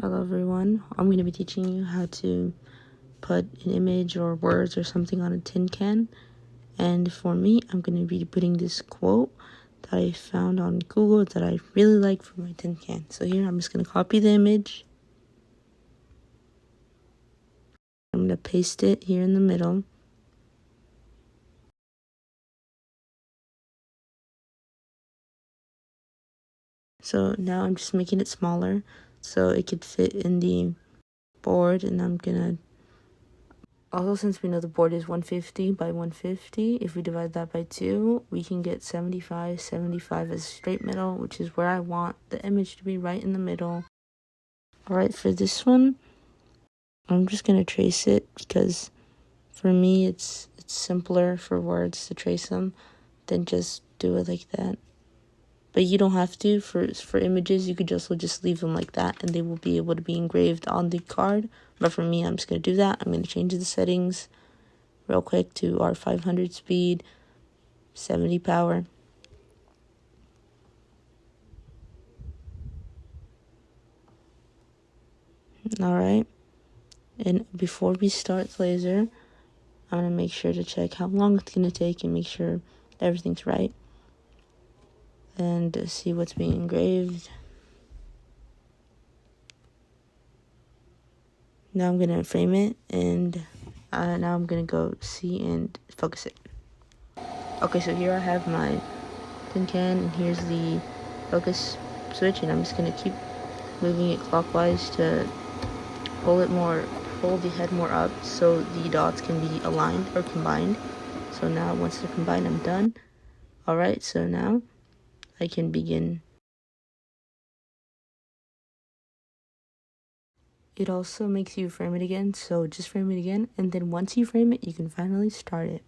Hello everyone, I'm going to be teaching you how to put an image or words or something on a tin can. And for me, I'm going to be putting this quote that I found on Google that I really like for my tin can. So here, I'm just going to copy the image. I'm going to paste it here in the middle. So now I'm just making it smaller so it could fit in the board, and I'm going to also, since we know the board is 150 by 150, if we divide that by 2, we can get 75. 75 is straight middle, which is where I want the image to be, right in the middle. Alright, for this one, I'm just going to trace it because for me it's simpler for words to trace them than just do it like that. But you don't have to. For images, you could just leave them like that and they will be able to be engraved on the card. But for me, I'm just going to do that. I'm going to change the settings real quick to our 500 speed, 70 power. Alright, and before we start laser, I'm going to make sure to check how long it's going to take and make sure everything's right. And see what's being engraved. Now I'm going to frame it, and now I'm going to go see and focus it. Okay, so here I have my tin can, and here's the focus switch, and I'm just going to keep moving it clockwise to pull the head more up so the dots can be aligned or combined. So now once they're combined, I'm done. Alright, so now I can begin. It also makes you frame it again, so just frame it again, and then once you frame it, you can finally start it.